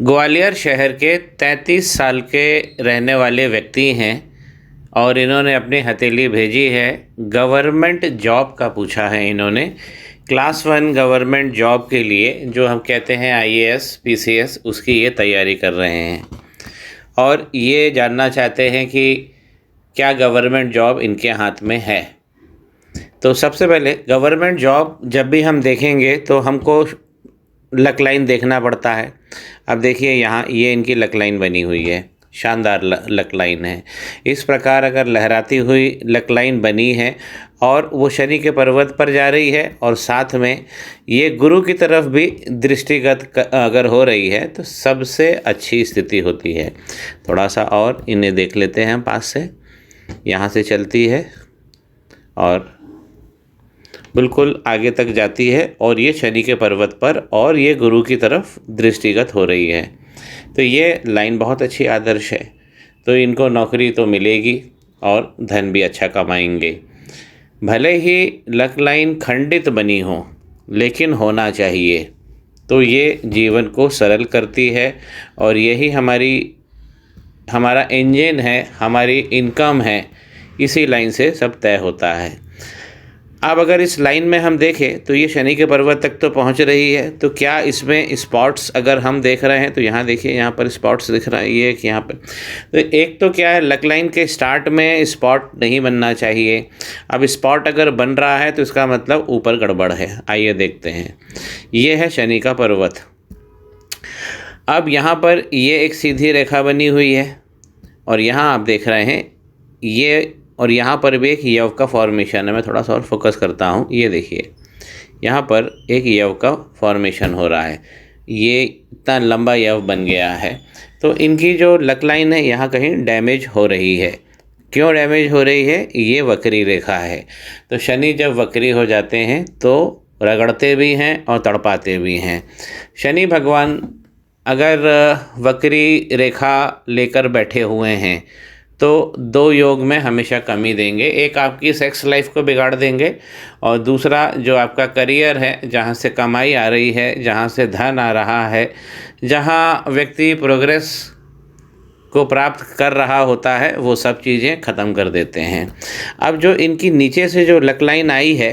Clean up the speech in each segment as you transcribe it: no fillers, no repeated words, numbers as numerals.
ग्वालियर शहर के 33 साल के रहने वाले व्यक्ति हैं और इन्होंने अपनी हथेली भेजी है। गवर्नमेंट जॉब का पूछा है इन्होंने। क्लास 1 गवर्नमेंट जॉब के लिए जो हम कहते हैं आईएएस पीसीएस, उसकी ये तैयारी कर रहे हैं और ये जानना चाहते हैं कि क्या गवर्नमेंट जॉब इनके हाथ में है। तो सबसे पहले गवर्नमेंट जॉब जब भी हम देखेंगे तो हमको लक लाइन देखना पड़ता है। अब देखिए यहाँ ये इनकी लक लाइन बनी हुई है, शानदार लक लाइन है। इस प्रकार अगर लहराती हुई लक लाइन बनी है और वो शनि के पर्वत पर जा रही है और साथ में ये गुरु की तरफ भी दृष्टिगत अगर हो रही है तो सबसे अच्छी स्थिति होती है। थोड़ा सा और इन्हें देख लेते हैं हम पास से। यहाँ से चलती है और बिल्कुल आगे तक जाती है और ये शनि के पर्वत पर और ये गुरु की तरफ दृष्टिगत हो रही है। तो ये लाइन बहुत अच्छी आदर्श है। तो इनको नौकरी तो मिलेगी और धन भी अच्छा कमाएंगे। भले ही लक लाइन खंडित बनी हो लेकिन होना चाहिए। तो ये जीवन को सरल करती है और यही हमारा इंजन है, हमारी इनकम है। इसी लाइन से सब तय होता है। अब अगर इस लाइन में हम देखें तो ये शनि के पर्वत तक तो पहुंच रही है। तो क्या इसमें स्पॉट्स अगर हम देख रहे हैं तो यहाँ देखिए, यहाँ पर स्पॉट्स दिख रहा है ये कि यहाँ पर। तो एक तो क्या है, लक लाइन के स्टार्ट में स्पॉट नहीं बनना चाहिए। अब स्पॉट अगर बन रहा है तो इसका मतलब ऊपर गड़बड़ है। आइए देखते हैं। ये है शनि का पर्वत। अब यहाँ पर ये एक सीधी रेखा बनी हुई है और यहाँ आप देख रहे हैं ये, और यहाँ पर भी एक यव का फॉर्मेशन है। मैं थोड़ा सा और फोकस करता हूँ। ये देखिए यहाँ पर एक यव का फॉर्मेशन हो रहा है। ये इतना लंबा यव बन गया है। तो इनकी जो लक लाइन है यहाँ कहीं डैमेज हो रही है। क्यों डैमेज हो रही है? ये वक्री रेखा है। तो शनि जब वक्री हो जाते हैं तो रगड़ते भी हैं और तड़पाते भी हैं। शनि भगवान अगर वक्री रेखा लेकर बैठे हुए हैं तो दो योग में हमेशा कमी देंगे। एक आपकी सेक्स लाइफ को बिगाड़ देंगे और दूसरा जो आपका करियर है, जहाँ से कमाई आ रही है, जहाँ से धन आ रहा है, जहाँ व्यक्ति प्रोग्रेस को प्राप्त कर रहा होता है, वो सब चीज़ें ख़त्म कर देते हैं। अब जो इनकी नीचे से जो लक लाइन आई है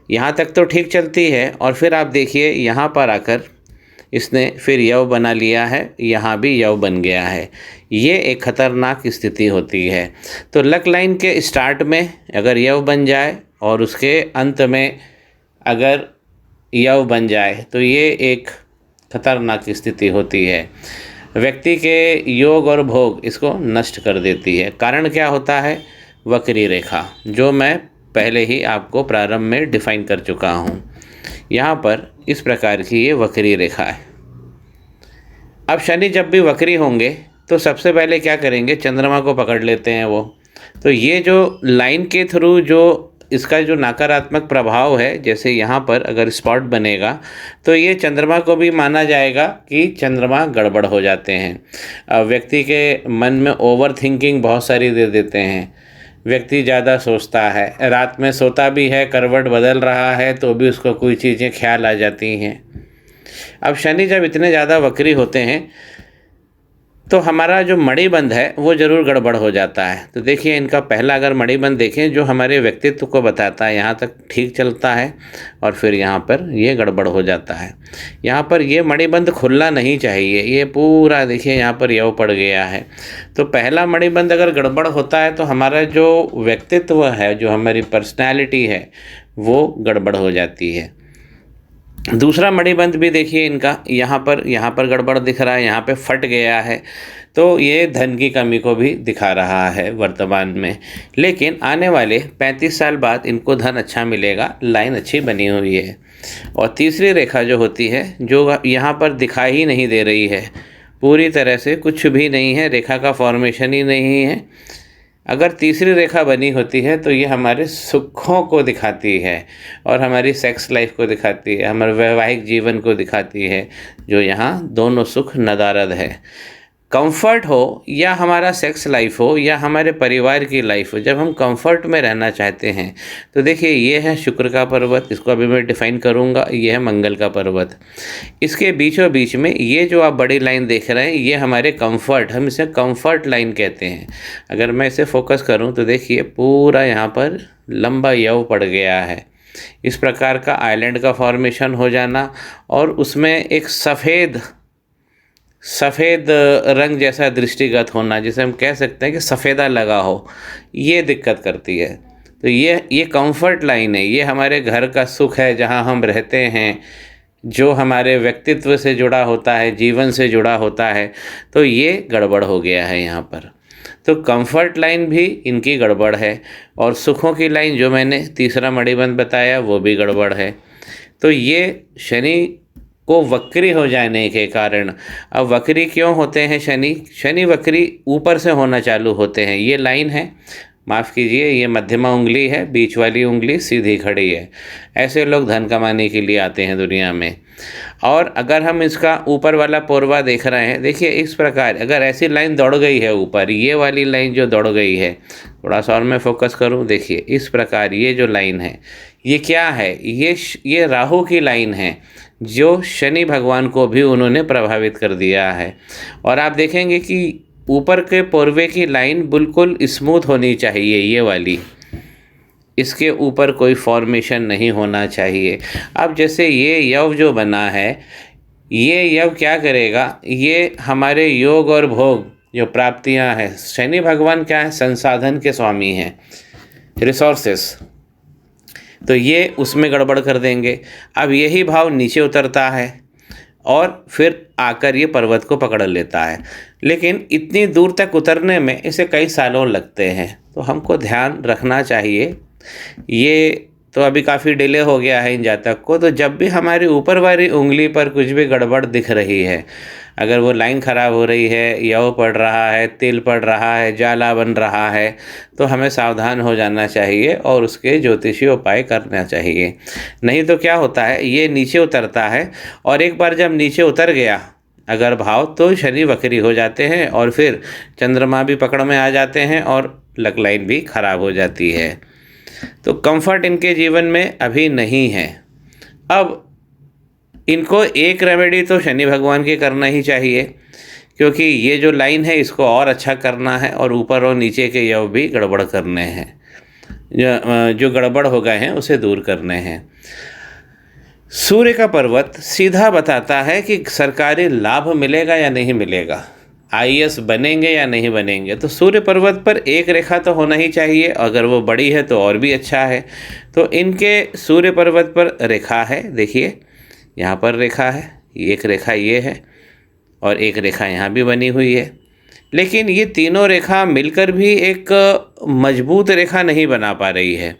यहाँ तक तो ठीक चलती है और फिर आप देखिए यहाँ पर आकर इसने फिर यव बना लिया है, यहाँ भी यव बन गया है। ये एक ख़तरनाक स्थिति होती है। तो लक लाइन के स्टार्ट में अगर यव बन जाए और उसके अंत में अगर यव बन जाए तो ये एक ख़तरनाक स्थिति होती है। व्यक्ति के योग और भोग इसको नष्ट कर देती है। कारण क्या होता है? वक्री रेखा, जो मैं पहले ही आपको प्रारंभ में डिफाइन कर चुका हूँ। यहाँ पर इस प्रकार की ये वक्री रेखा है। अब शनि जब भी वक्री होंगे तो सबसे पहले क्या करेंगे? चंद्रमा को पकड़ लेते हैं वो। तो ये जो लाइन के थ्रू जो इसका जो नकारात्मक प्रभाव है, जैसे यहाँ पर अगर स्पॉट बनेगा तो ये चंद्रमा को भी माना जाएगा कि चंद्रमा गड़बड़ हो जाते हैं। व्यक्ति के मन में ओवर थिंकिंग बहुत सारी दे देते हैं। व्यक्ति ज़्यादा सोचता है, रात में सोता भी है, करवट बदल रहा है तो भी उसको कोई चीज़ें ख्याल आ जाती हैं। अब शनि जब इतने ज़्यादा वक्री होते हैं तो हमारा जो मणिबंध है वो ज़रूर गड़बड़ हो जाता है। तो देखिए इनका पहला अगर मणिबंध देखें जो हमारे व्यक्तित्व को बताता है, यहाँ तक ठीक चलता है और फिर यहाँ पर ये गड़बड़ हो जाता है। यहाँ पर ये मणिबंध खुलना नहीं चाहिए। ये पूरा देखिए यहाँ पर यव पड़ गया है। तो पहला मणिबंध अगर गड़बड़ होता है तो हमारा जो व्यक्तित्व है, जो हमारी पर्सनैलिटी है, वो गड़बड़ हो जाती है। दूसरा मणिबंध भी देखिए इनका यहाँ पर गड़बड़ दिख रहा है, यहाँ पे फट गया है। तो ये धन की कमी को भी दिखा रहा है वर्तमान में। लेकिन आने वाले 35 साल बाद इनको धन अच्छा मिलेगा। लाइन अच्छी बनी हुई है। और तीसरी रेखा जो होती है, जो यहाँ पर दिखाई ही नहीं दे रही है, पूरी तरह से कुछ भी नहीं है, रेखा का फॉर्मेशन ही नहीं है। अगर तीसरी रेखा बनी होती है तो ये हमारे सुखों को दिखाती है और हमारी सेक्स लाइफ को दिखाती है, हमारे वैवाहिक जीवन को दिखाती है, जो यहाँ दोनों सुख नदारद है। कंफर्ट हो या हमारा सेक्स लाइफ हो या हमारे परिवार की लाइफ हो, जब हम कंफर्ट में रहना चाहते हैं तो देखिए ये है शुक्र का पर्वत, इसको अभी मैं डिफाइन करूँगा। ये है मंगल का पर्वत। इसके बीचों बीच में ये जो आप बड़ी लाइन देख रहे हैं ये हमारे कंफर्ट, हम इसे कंफर्ट लाइन कहते हैं। अगर मैं इसे फोकस करूँ तो देखिए पूरा यहाँ पर लंबा यव पड़ गया है। इस प्रकार का आइलैंड का फॉर्मेशन हो जाना और उसमें एक सफ़ेद रंग जैसा दृष्टिगत होना, जिसे हम कह सकते हैं कि सफ़ेदा लगा हो, ये दिक्कत करती है। तो ये कंफर्ट लाइन है, ये हमारे घर का सुख है जहाँ हम रहते हैं, जो हमारे व्यक्तित्व से जुड़ा होता है, जीवन से जुड़ा होता है। तो ये गड़बड़ हो गया है यहाँ पर। तो कंफर्ट लाइन भी इनकी गड़बड़ है और सुखों की लाइन जो मैंने तीसरा मणिबंध बताया वो भी गड़बड़ है। तो ये शनि को वक्री हो जाने के कारण, अब वक्री क्यों होते हैं शनि वक्री ऊपर से होना चालू होते हैं। ये लाइन है, माफ़ कीजिए, ये मध्यमा उंगली है, बीच वाली उंगली सीधी खड़ी है। ऐसे लोग धन कमाने के लिए आते हैं दुनिया में। और अगर हम इसका ऊपर वाला पोरवा देख रहे हैं, देखिए इस प्रकार अगर ऐसी लाइन दौड़ गई है ऊपर, ये वाली लाइन जो दौड़ गई है, थोड़ा सा और मैं फोकस करूं, देखिए इस प्रकार ये जो लाइन है ये क्या है, ये राहु की लाइन है जो शनि भगवान को भी उन्होंने प्रभावित कर दिया है। और आप देखेंगे कि ऊपर के पोरवे की लाइन बिल्कुल स्मूथ होनी चाहिए, ये वाली, इसके ऊपर कोई फॉर्मेशन नहीं होना चाहिए। अब जैसे ये यव जो बना है, ये यव क्या करेगा, ये हमारे योग और भोग जो प्राप्तियां हैं, शनि भगवान क्या है, संसाधन के स्वामी हैं, रिसोर्सेस, तो ये उसमें गड़बड़ कर देंगे। अब यही भाव नीचे उतरता है और फिर आकर ये पर्वत को पकड़ लेता है, लेकिन इतनी दूर तक उतरने में इसे कई सालों लगते हैं। तो हमको ध्यान रखना चाहिए, ये तो अभी काफ़ी डिले हो गया है इन जातक को। तो जब भी हमारी ऊपर वाली उंगली पर कुछ भी गड़बड़ दिख रही है, अगर वो लाइन ख़राब हो रही है, यव पड़ रहा है, तिल पड़ रहा है, जाला बन रहा है, तो हमें सावधान हो जाना चाहिए और उसके ज्योतिषी उपाय करना चाहिए। नहीं तो क्या होता है, ये नीचे उतरता है और एक बार जब नीचे उतर गया अगर भाव, तो शनि वक्री हो जाते हैं और फिर चंद्रमा भी पकड़ में आ जाते हैं और लक लाइन भी खराब हो जाती है। तो कंफर्ट इनके जीवन में अभी नहीं है। अब इनको एक रेमेडी तो शनि भगवान की करना ही चाहिए, क्योंकि ये जो लाइन है इसको और अच्छा करना है और ऊपर और नीचे के यव भी गड़बड़ करने हैं, जो गड़बड़ हो गए हैं उसे दूर करने हैं। सूर्य का पर्वत सीधा बताता है कि सरकारी लाभ मिलेगा या नहीं मिलेगा, आईएएस बनेंगे या नहीं बनेंगे। तो सूर्य पर्वत पर एक रेखा तो होना ही चाहिए, अगर वो बड़ी है तो और भी अच्छा है। तो इनके सूर्य पर्वत पर रेखा है, देखिए यहाँ पर रेखा है, एक रेखा ये है और एक रेखा यहाँ भी बनी हुई है। लेकिन ये तीनों रेखा मिलकर भी एक मजबूत रेखा नहीं बना पा रही है,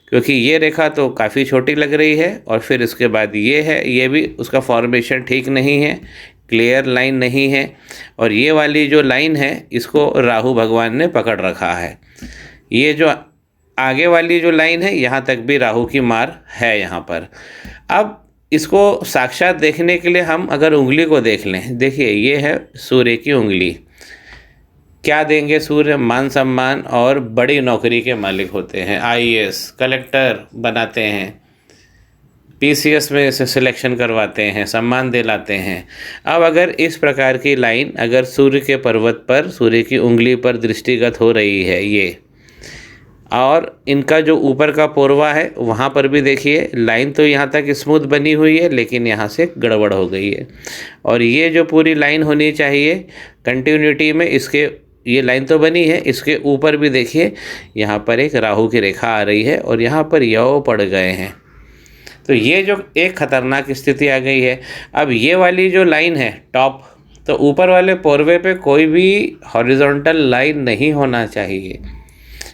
क्योंकि ये रेखा तो काफ़ी छोटी लग रही है और फिर इसके बाद ये है, ये भी उसका फॉर्मेशन ठीक नहीं है, क्लियर लाइन नहीं है। और ये वाली जो लाइन है इसको राहु भगवान ने पकड़ रखा है। ये जो आगे वाली जो लाइन है यहाँ तक भी राहु की मार है यहाँ पर। अब इसको साक्षात देखने के लिए हम अगर उंगली को देख लें, देखिए ये है सूर्य की उंगली। क्या देंगे सूर्य, मान सम्मान और बड़ी नौकरी के मालिक होते हैं, आईएएस कलेक्टर बनाते हैं, पीसीएस में से सिलेक्शन करवाते हैं, सम्मान दिलाते हैं। अब अगर इस प्रकार की लाइन अगर सूर्य के पर्वत पर, सूर्य की उंगली पर दृष्टिगत हो रही है ये, और इनका जो ऊपर का पोरवा है वहाँ पर भी देखिए लाइन तो यहाँ तक स्मूथ बनी हुई है, लेकिन यहाँ से गड़बड़ हो गई है। और ये जो पूरी लाइन होनी चाहिए कंटिन्यूटी में, इसके ये लाइन तो बनी है, इसके ऊपर भी देखिए यहाँ पर एक राहु की रेखा आ रही है और यहाँ पर यव पड़ गए हैं। तो ये जो एक खतरनाक स्थिति आ गई है। अब ये वाली जो लाइन है टॉप, तो ऊपर वाले पोरवे पे कोई भी हॉरिजॉन्टल लाइन नहीं होना चाहिए।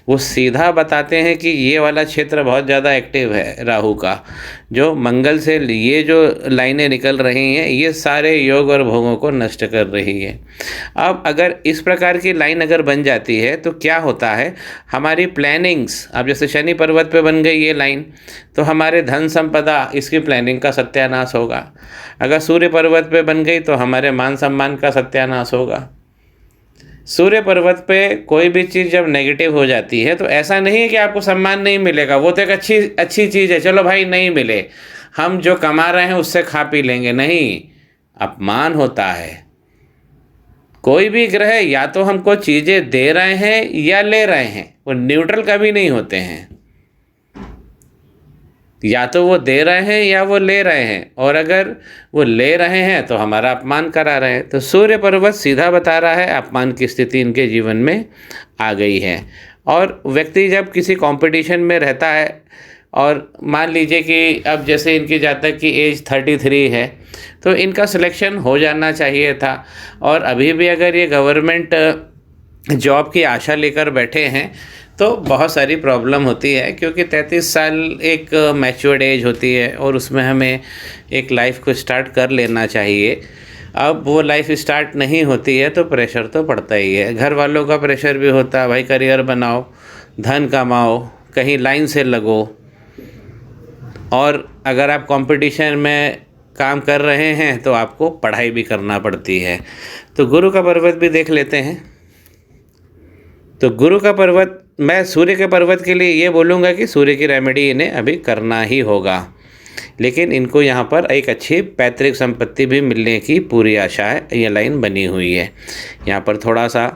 वो सीधा बताते हैं कि ये वाला क्षेत्र बहुत ज़्यादा एक्टिव है राहु का, जो मंगल से ये जो लाइनें निकल रही हैं ये सारे योग और भोगों को नष्ट कर रही है। अब अगर इस प्रकार की लाइन अगर बन जाती है तो क्या होता है, हमारी प्लानिंग्स, अब जैसे शनि पर्वत पे बन गई ये लाइन, तो हमारे धन संपदा इसकी प्लानिंग का सत्यानाश होगा। अगर सूर्य पर्वत पे बन गई तो हमारे मान सम्मान का सत्यानाश होगा। सूर्य पर्वत पे कोई भी चीज़ जब नेगेटिव हो जाती है तो ऐसा नहीं है कि आपको सम्मान नहीं मिलेगा, वो तो एक अच्छी अच्छी चीज़ है, चलो भाई नहीं मिले, हम जो कमा रहे हैं उससे खा पी लेंगे, नहीं, अपमान होता है। कोई भी ग्रह या तो हमको चीज़ें दे रहे हैं या ले रहे हैं, वो न्यूट्रल कभी नहीं होते हैं, या तो वो दे रहे हैं या वो ले रहे हैं, और अगर वो ले रहे हैं तो हमारा अपमान करा रहे हैं। तो सूर्य पर्वत सीधा बता रहा है अपमान की स्थिति इनके जीवन में आ गई है। और व्यक्ति जब किसी कंपटीशन में रहता है, और मान लीजिए कि अब जैसे इनकी जातक की एज 33 है, तो इनका सिलेक्शन हो जाना चाहिए था, और अभी भी अगर ये गवर्नमेंट जॉब की आशा लेकर बैठे हैं तो बहुत सारी प्रॉब्लम होती है, क्योंकि 33 साल एक मैच्योर्ड एज होती है और उसमें हमें एक लाइफ को स्टार्ट कर लेना चाहिए। अब वो लाइफ स्टार्ट नहीं होती है तो प्रेशर तो पड़ता ही है, घर वालों का प्रेशर भी होता है, भाई करियर बनाओ, धन कमाओ, कहीं लाइन से लगो, और अगर आप कंपटीशन में काम कर रहे हैं तो आपको पढ़ाई भी करना पड़ती है। तो गुरु का पर्वत भी देख लेते हैं। तो गुरु का पर्वत, मैं सूर्य के पर्वत के लिए ये बोलूँगा कि सूर्य की रेमेडी इन्हें अभी करना ही होगा, लेकिन इनको यहाँ पर एक अच्छी पैतृक संपत्ति भी मिलने की पूरी आशा है, ये लाइन बनी हुई है। यहाँ पर थोड़ा सा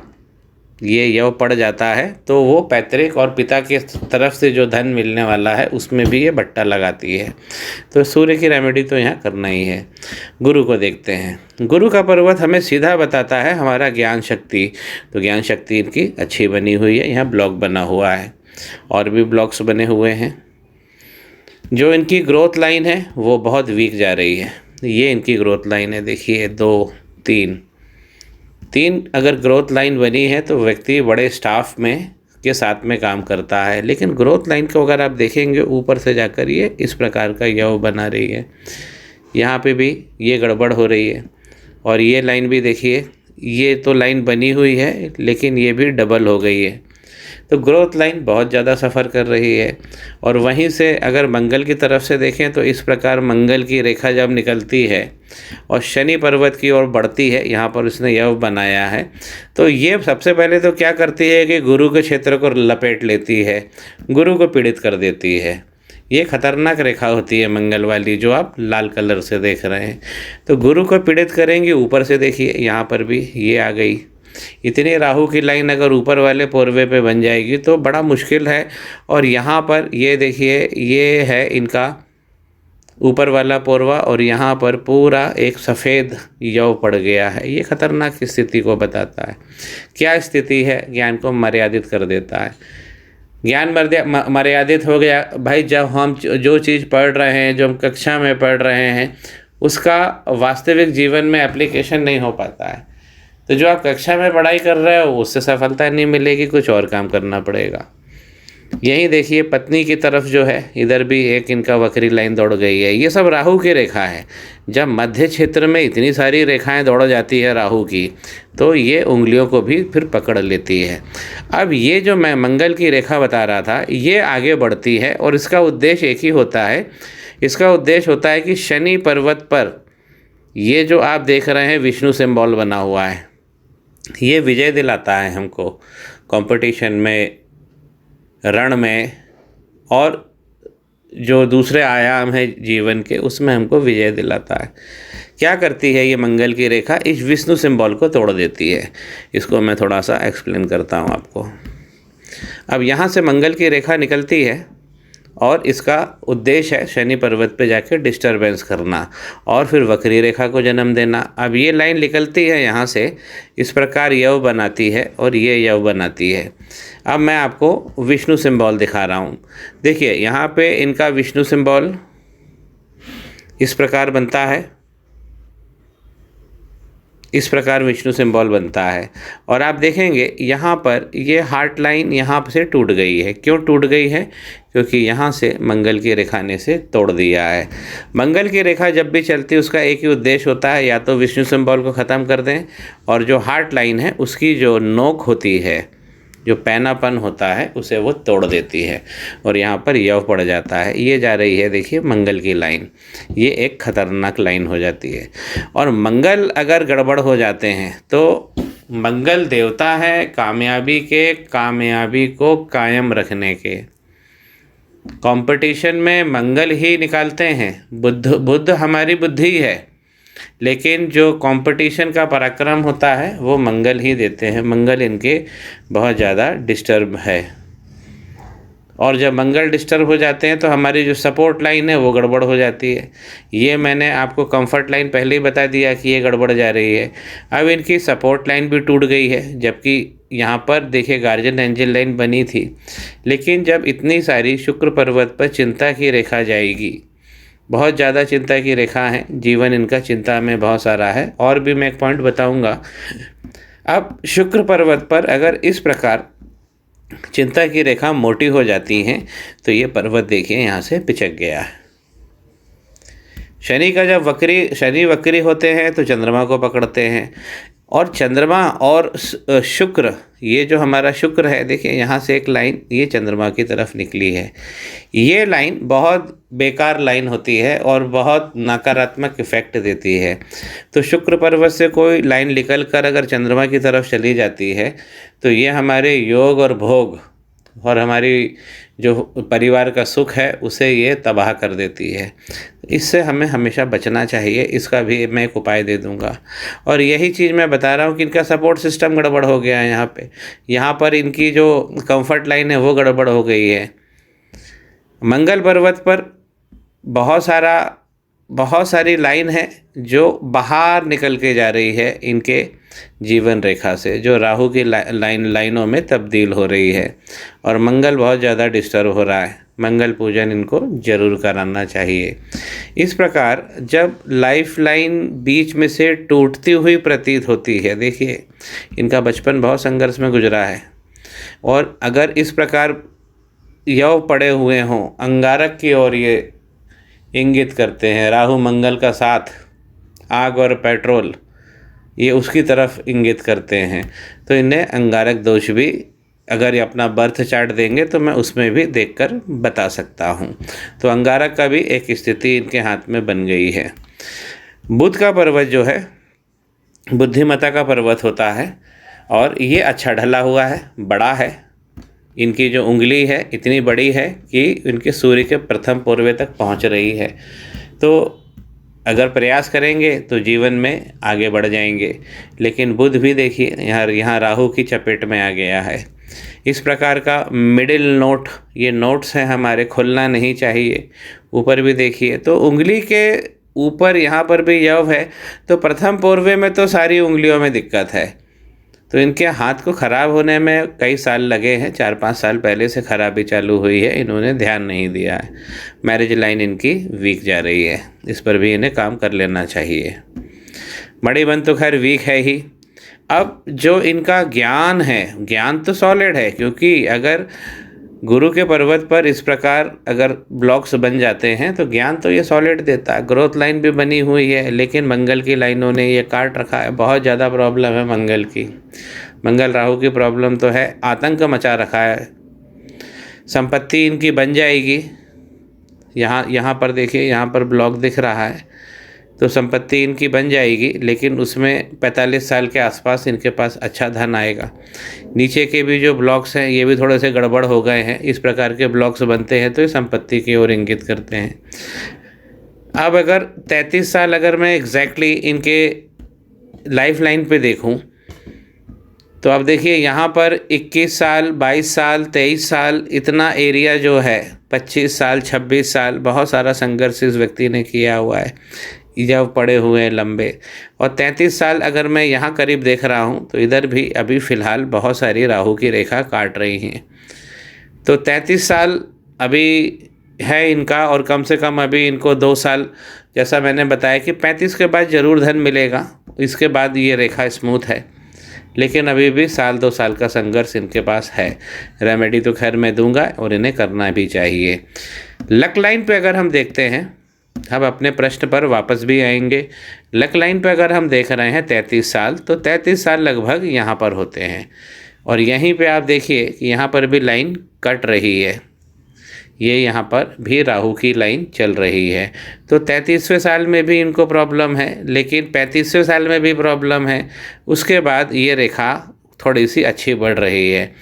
ये यव पड़ जाता है तो वो पैतृक और पिता के तरफ से जो धन मिलने वाला है उसमें भी ये बट्टा लगाती है। तो सूर्य की रेमेडी तो यहाँ करना ही है। गुरु को देखते हैं। गुरु का पर्वत हमें सीधा बताता है हमारा ज्ञान शक्ति, तो ज्ञान शक्ति इनकी अच्छी बनी हुई है, यहाँ ब्लॉक बना हुआ है और भी ब्लॉक्स बने हुए हैं। जो इनकी ग्रोथ लाइन है वो बहुत वीक जा रही है, ये इनकी ग्रोथ लाइन है, देखिए 2 3 अगर ग्रोथ लाइन बनी है तो व्यक्ति बड़े स्टाफ में के साथ में काम करता है, लेकिन ग्रोथ लाइन को अगर आप देखेंगे ऊपर से जाकर ये इस प्रकार का यव बना रही है, यहाँ पे भी ये गड़बड़ हो रही है, और ये लाइन भी देखिए, ये तो लाइन बनी हुई है लेकिन ये भी डबल हो गई है, तो ग्रोथ लाइन बहुत ज़्यादा सफ़र कर रही है। और वहीं से अगर मंगल की तरफ से देखें तो इस प्रकार मंगल की रेखा जब निकलती है और शनि पर्वत की ओर बढ़ती है, यहाँ पर उसने यव बनाया है, तो ये सबसे पहले तो क्या करती है कि गुरु के क्षेत्र को लपेट लेती है, गुरु को पीड़ित कर देती है। ये खतरनाक रेखा होती है मंगल वाली जो आप लाल कलर से देख रहे हैं, तो गुरु को पीड़ित करेंगे। ऊपर से देखिए यहाँ पर भी ये आ गई, इतनी राहु की लाइन अगर ऊपर वाले पोरवे पे बन जाएगी तो बड़ा मुश्किल है। और यहाँ पर ये देखिए, ये है इनका ऊपर वाला पोरवा, और यहाँ पर पूरा एक सफ़ेद यव पड़ गया है, ये खतरनाक स्थिति को बताता है। क्या स्थिति है? ज्ञान को मर्यादित कर देता है। ज्ञान मर्यादित हो गया भाई, जब हम जो चीज़ पढ़ रहे हैं, जो हम कक्षा में पढ़ रहे हैं, उसका वास्तविक जीवन में एप्लीकेशन नहीं हो पाता है, तो जो आप कक्षा में पढ़ाई कर रहे हो उससे सफलता नहीं मिलेगी, कुछ और काम करना पड़ेगा। यही देखिए पत्नी की तरफ जो है, इधर भी एक इनका वक्री लाइन दौड़ गई है, ये सब राहु की रेखा है। जब मध्य क्षेत्र में इतनी सारी रेखाएं दौड़ जाती है राहु की, तो ये उंगलियों को भी फिर पकड़ लेती है। अब ये जो मैं मंगल की रेखा बता रहा था, ये आगे बढ़ती है और इसका उद्देश्य एक ही होता है, इसका उद्देश्य होता है कि शनि पर्वत पर ये जो आप देख रहे हैं विष्णु सिंबल बना हुआ है, ये विजय दिलाता है हमको कंपटीशन में, रण में, और जो दूसरे आयाम है जीवन के उसमें हमको विजय दिलाता है। क्या करती है ये मंगल की रेखा? इस विष्णु सिंबल को तोड़ देती है। इसको मैं थोड़ा सा एक्सप्लेन करता हूँ आपको। अब यहाँ से मंगल की रेखा निकलती है और इसका उद्देश्य है शनि पर्वत पे जाके डिस्टरबेंस करना और फिर वक्री रेखा को जन्म देना। अब ये लाइन निकलती है यहाँ से, इस प्रकार यव बनाती है और ये यव बनाती है। अब मैं आपको विष्णु सिंबल दिखा रहा हूँ। देखिए यहाँ पे इनका विष्णु सिंबल इस प्रकार बनता है, इस प्रकार विष्णु सिंबल बनता है, और आप देखेंगे यहाँ पर ये हार्ट लाइन यहाँ से टूट गई है। क्यों टूट गई है? क्योंकि यहाँ से मंगल की रेखा ने से तोड़ दिया है। मंगल की रेखा जब भी चलती है उसका एक ही उद्देश्य होता है, या तो विष्णु सिंबल को ख़त्म कर दें, और जो हार्ट लाइन है उसकी जो नोक होती है, जो पैनापन होता है, उसे वो तोड़ देती है और यहाँ पर यव पड़ जाता है। ये जा रही है देखिए मंगल की लाइन, ये एक खतरनाक लाइन हो जाती है। और मंगल अगर गड़बड़ हो जाते हैं तो मंगल देवता है कामयाबी के, कामयाबी को कायम रखने के। कंपटीशन में मंगल ही निकालते हैं। बुद्ध हमारी बुद्धि है, लेकिन जो कंपटीशन का पराक्रम होता है वो मंगल ही देते हैं। मंगल इनके बहुत ज़्यादा डिस्टर्ब है, और जब मंगल डिस्टर्ब हो जाते हैं तो हमारी जो सपोर्ट लाइन है वो गड़बड़ हो जाती है। ये मैंने आपको कंफर्ट लाइन पहले ही बता दिया कि ये गड़बड़ जा रही है। अब इनकी सपोर्ट लाइन भी टूट गई है, जबकि यहाँ पर देखिए गार्जियन एंजल लाइन बनी थी। लेकिन जब इतनी सारी शुक्र पर्वत पर चिंता की रेखा जाएगी, बहुत ज़्यादा चिंता की रेखा है, जीवन इनका चिंता में बहुत सारा है। और भी मैं एक पॉइंट बताऊँगा। अब शुक्र पर्वत पर अगर इस प्रकार चिंता की रेखा मोटी हो जाती हैं तो ये पर्वत देखिए यहाँ से पिचक गया है। शनि का जब शनि वक्री होते हैं तो चंद्रमा को पकड़ते हैं, और चंद्रमा और शुक्र, ये जो हमारा शुक्र है देखिए यहाँ से एक लाइन ये चंद्रमा की तरफ निकली है। ये लाइन बहुत बेकार लाइन होती है और बहुत नकारात्मक इफ़ेक्ट देती है। तो शुक्र पर्वत से कोई लाइन निकल कर अगर चंद्रमा की तरफ चली जाती है तो ये हमारे योग और भोग और हमारी जो परिवार का सुख है उसे ये तबाह कर देती है। इससे हमें हमेशा बचना चाहिए। इसका भी मैं एक उपाय दे दूंगा। और यही चीज़ मैं बता रहा हूँ कि इनका सपोर्ट सिस्टम गड़बड़ हो गया है। यहाँ पर इनकी जो कंफर्ट लाइन है वो गड़बड़ हो गई है। मंगल पर्वत पर बहुत सारी लाइन है जो बाहर निकल के जा रही है इनके जीवन रेखा से, जो राहु की लाइनों में तब्दील हो रही है, और मंगल बहुत ज़्यादा डिस्टर्ब हो रहा है। मंगल पूजन इनको जरूर कराना चाहिए। इस प्रकार जब लाइफ लाइन बीच में से टूटती हुई प्रतीत होती है, देखिए इनका बचपन बहुत संघर्ष में गुजरा है, और अगर इस प्रकार यव पड़े हुए हों, अंगारक की ओर ये इंगित करते हैं, राहु मंगल का साथ, आग और पेट्रोल, ये उसकी तरफ इंगित करते हैं, तो इन्हें अंगारक दोष भी अगर ये अपना बर्थ चार्ट देंगे तो मैं उसमें भी देखकर बता सकता हूँ। तो अंगारक का भी एक स्थिति इनके हाथ में बन गई है। बुध का पर्वत जो है बुद्धिमत्ता का पर्वत होता है, और ये अच्छा ढला हुआ है, बड़ा है। इनकी जो उंगली है इतनी बड़ी है कि इनके सूर्य के प्रथम पूर्वे तक पहुंच रही है। तो अगर प्रयास करेंगे तो जीवन में आगे बढ़ जाएंगे। लेकिन बुध भी देखिए यहाँ राहु की चपेट में आ गया है। इस प्रकार का मिडिल नोट, ये नोट्स हैं हमारे, खुलना नहीं चाहिए। ऊपर भी देखिए तो उंगली के ऊपर यहाँ पर भी यव है, तो प्रथम पूर्वे में तो सारी उंगलियों में दिक्कत है। तो इनके हाथ को ख़राब होने में कई साल लगे हैं, 4-5 साल पहले से खराबी चालू हुई है, इन्होंने ध्यान नहीं दिया है। मैरिज लाइन इनकी वीक जा रही है, इस पर भी इन्हें काम कर लेना चाहिए। मणिबंध तो खैर वीक है ही। अब जो इनका ज्ञान है, ज्ञान तो सॉलिड है, क्योंकि अगर गुरु के पर्वत पर इस प्रकार अगर ब्लॉक्स बन जाते हैं तो ज्ञान तो ये सॉलिड देता है। ग्रोथ लाइन भी बनी हुई है, लेकिन मंगल की लाइनों ने ये काट रखा है। बहुत ज़्यादा प्रॉब्लम है मंगल की। मंगल राहु की प्रॉब्लम तो है, आतंक मचा रखा है। संपत्ति इनकी बन जाएगी। यहाँ पर देखिए, यहाँ पर ब्लॉक दिख रहा है, तो संपत्ति इनकी बन जाएगी, लेकिन उसमें 45 साल के आसपास इनके पास अच्छा धन आएगा। नीचे के भी जो ब्लॉक्स हैं ये भी थोड़े से गड़बड़ हो गए हैं। इस प्रकार के ब्लॉक्स बनते हैं तो ये संपत्ति की ओर इंगित करते हैं। अब अगर 33 साल अगर मैं एग्जैक्टली इनके लाइफ लाइन पे देखूं तो अब देखिए यहाँ पर 21 साल, 22 साल, 23 साल, इतना एरिया जो है, 25 साल, 26 साल, बहुत सारा संघर्ष इस व्यक्ति ने किया हुआ है, जब पड़े हुए हैं लंबे। और 33 साल अगर मैं यहाँ करीब देख रहा हूँ तो इधर भी अभी फ़िलहाल बहुत सारी राहु की रेखा काट रही हैं। तो 33 साल अभी है इनका, और कम से कम अभी इनको 2 साल, जैसा मैंने बताया कि 35 के बाद ज़रूर धन मिलेगा, इसके बाद ये रेखा स्मूथ है। लेकिन अभी भी 1-2 साल का संघर्ष इनके पास है। रेमेडी तो खैर मैं दूंगा और इन्हें करना भी चाहिए। लक लाइन पे अगर हम देखते हैं, हम अपने प्रश्न पर वापस भी आएंगे। लक लाइन पे अगर हम देख रहे हैं 33 साल, तो 33 साल लगभग यहाँ पर होते हैं। और यहीं पे आप देखिए कि यहाँ पर भी लाइन कट रही है। ये यहाँ पर भी राहु की लाइन चल रही है। तो 33वें साल में भी इनको प्रॉब्लम है, लेकिन 35वें साल में भी प्रॉब्लम है। उसके बाद ये रेखा थोड़ी सी अच्छी बढ़ रही है,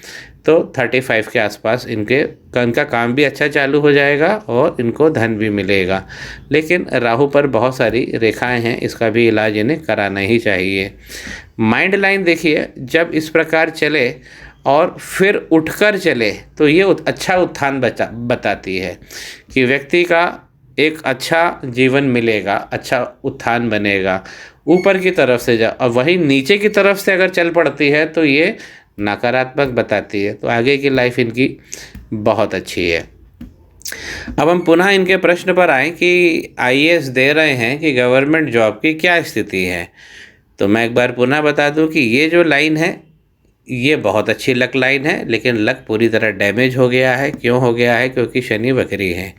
तो 35 के आसपास इनका काम भी अच्छा चालू हो जाएगा और इनको धन भी मिलेगा। लेकिन राहु पर बहुत सारी रेखाएं हैं, इसका भी इलाज इन्हें कराना ही चाहिए। माइंड लाइन देखिए, जब इस प्रकार चले और फिर उठकर चले तो ये अच्छा उत्थान बताती है कि व्यक्ति का एक अच्छा जीवन मिलेगा, अच्छा उत्थान बनेगा। ऊपर की तरफ से और वहीं नीचे की तरफ से अगर चल पड़ती है तो ये नकारात्मक बताती है। तो आगे की लाइफ इनकी बहुत अच्छी है। अब हम पुनः इनके प्रश्न पर आए कि आईएएस दे रहे हैं कि गवर्नमेंट जॉब की क्या स्थिति है। तो मैं एक बार पुनः बता दूं कि ये जो लाइन है ये बहुत अच्छी लक लाइन है, लेकिन लक पूरी तरह डैमेज हो गया है। क्यों हो गया है? क्योंकि शनि वक्री है।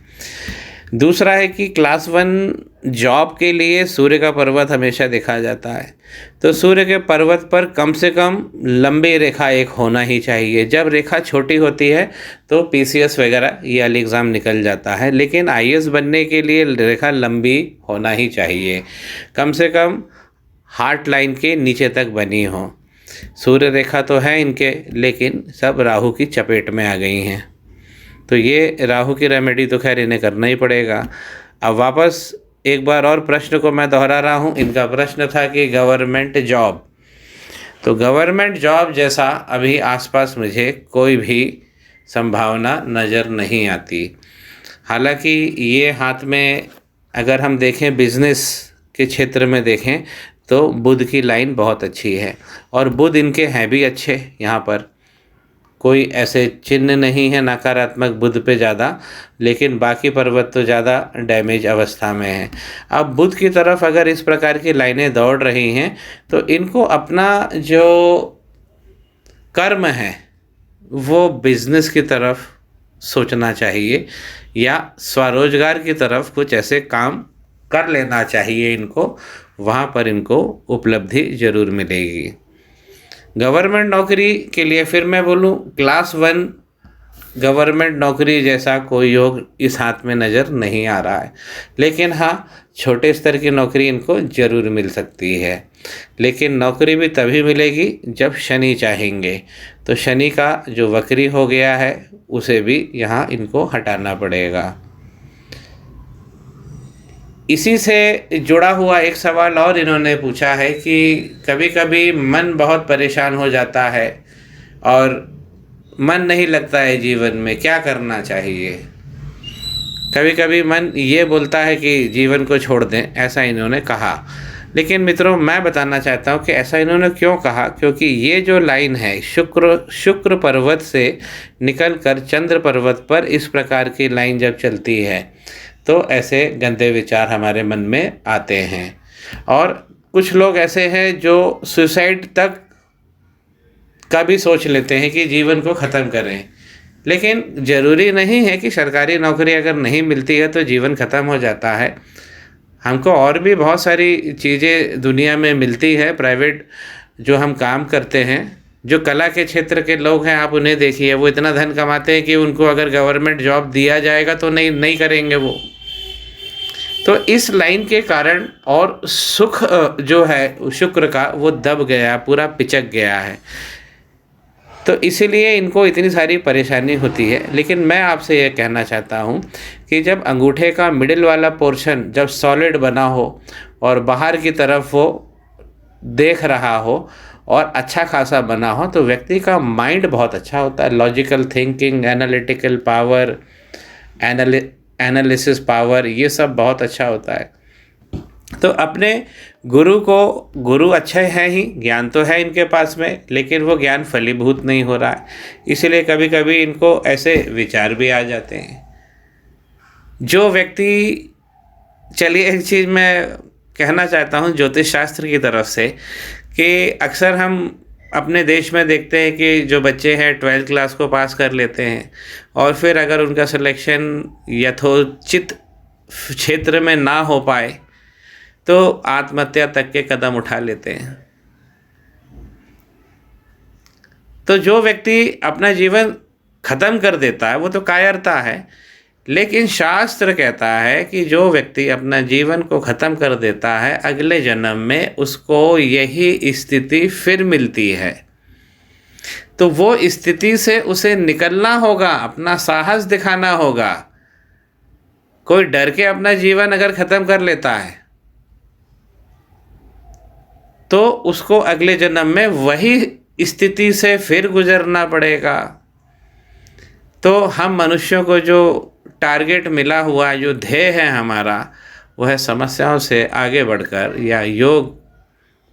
दूसरा है कि क्लास 1 जॉब के लिए सूर्य का पर्वत हमेशा देखा जाता है, तो सूर्य के पर्वत पर कम से कम लंबी रेखा एक होना ही चाहिए। जब रेखा छोटी होती है तो पीसीएस वगैरह ये वाली एग्ज़ाम निकल जाता है, लेकिन आईएएस बनने के लिए रेखा लंबी होना ही चाहिए, कम से कम हार्ट लाइन के नीचे तक बनी हो। सूर्य रेखा तो है इनके, लेकिन सब राहु की चपेट में आ गई हैं, तो ये राहु की रेमेडी तो खैर इन्हें करना ही पड़ेगा। अब वापस एक बार और प्रश्न को मैं दोहरा रहा हूँ। इनका प्रश्न था कि गवर्नमेंट जॉब, तो गवर्नमेंट जॉब जैसा अभी आसपास मुझे कोई भी संभावना नज़र नहीं आती। हालांकि ये हाथ में अगर हम देखें बिजनेस के क्षेत्र में देखें तो बुध की लाइन बहुत अच्छी है, और बुध इनके हैं भी अच्छे। यहाँ पर कोई ऐसे चिन्ह नहीं है नकारात्मक बुध पे ज़्यादा, लेकिन बाकी पर्वत तो ज़्यादा डैमेज अवस्था में है। अब बुध की तरफ अगर इस प्रकार की लाइनें दौड़ रही हैं तो इनको अपना जो कर्म है वो बिजनेस की तरफ सोचना चाहिए, या स्वरोजगार की तरफ कुछ ऐसे काम कर लेना चाहिए इनको, वहाँ पर इनको उपलब्धि ज़रूर मिलेगी। गवर्नमेंट नौकरी के लिए फिर मैं बोलूँ, क्लास 1 गवर्नमेंट नौकरी जैसा कोई योग इस हाथ में नज़र नहीं आ रहा है, लेकिन हाँ छोटे स्तर की नौकरी इनको ज़रूर मिल सकती है। लेकिन नौकरी भी तभी मिलेगी जब शनि चाहेंगे, तो शनि का जो वक्री हो गया है उसे भी यहाँ इनको हटाना पड़ेगा। इसी से जुड़ा हुआ एक सवाल और इन्होंने पूछा है कि कभी कभी मन बहुत परेशान हो जाता है और मन नहीं लगता है जीवन में, क्या करना चाहिए? कभी कभी मन ये बोलता है कि जीवन को छोड़ दें, ऐसा इन्होंने कहा। लेकिन मित्रों, मैं बताना चाहता हूँ कि ऐसा इन्होंने क्यों कहा, क्योंकि ये जो लाइन है शुक्र पर्वत से निकलकर चंद्र पर्वत पर इस प्रकार की लाइन जब चलती है तो ऐसे गंदे विचार हमारे मन में आते हैं। और कुछ लोग ऐसे हैं जो सुसाइड तक का भी सोच लेते हैं कि जीवन को ख़त्म करें। लेकिन ज़रूरी नहीं है कि सरकारी नौकरी अगर नहीं मिलती है तो जीवन ख़त्म हो जाता है। हमको और भी बहुत सारी चीज़ें दुनिया में मिलती है, प्राइवेट जो हम काम करते हैं। जो कला के क्षेत्र के लोग हैं, आप उन्हें देखिए, वो इतना धन कमाते हैं कि उनको अगर गवर्नमेंट जॉब दिया जाएगा तो नहीं करेंगे वो। तो इस लाइन के कारण और सुख जो है शुक्र का वो दब गया, पूरा पिचक गया है, तो इसीलिए इनको इतनी सारी परेशानी होती है। लेकिन मैं आपसे ये कहना चाहता हूँ कि जब अंगूठे का मिडिल वाला पोर्शन जब सॉलिड बना हो और बाहर की तरफ वो देख रहा हो और अच्छा खासा बना हो, तो व्यक्ति का माइंड बहुत अच्छा होता है। Logical thinking, analytical power, analysis power, ये सब बहुत अच्छा होता है। तो अपने गुरु अच्छे हैं ही, ज्ञान तो है इनके पास में, लेकिन वो ज्ञान फलीभूत नहीं हो रहा है, इसलिए कभी कभी इनको ऐसे विचार भी आ जाते हैं। जो व्यक्ति, चलिए एक चीज़ मैं कहना चाहता हूँ ज्योतिष शास्त्र की तरफ से, कि अक्सर हम अपने देश में देखते हैं कि जो बच्चे हैं 12th क्लास को पास कर लेते हैं और फिर अगर उनका सिलेक्शन यथोचित क्षेत्र में ना हो पाए तो आत्महत्या तक के कदम उठा लेते हैं। तो जो व्यक्ति अपना जीवन ख़त्म कर देता है वो तो कायरता है, लेकिन शास्त्र कहता है कि जो व्यक्ति अपना जीवन को ख़त्म कर देता है, अगले जन्म में उसको यही स्थिति फिर मिलती है। तो वो स्थिति से उसे निकलना होगा, अपना साहस दिखाना होगा। कोई डर के अपना जीवन अगर ख़त्म कर लेता है तो उसको अगले जन्म में वही स्थिति से फिर गुजरना पड़ेगा। तो हम मनुष्यों को जो टारगेट मिला हुआ, जो ध्येय है हमारा, वह समस्याओं से आगे बढ़कर या योग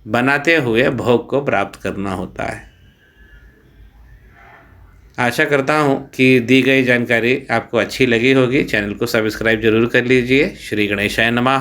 बनाते हुए भोग को प्राप्त करना होता है। आशा करता हूँ कि दी गई जानकारी आपको अच्छी लगी होगी। चैनल को सब्सक्राइब जरूर कर लीजिए। श्री गणेशाय नमः।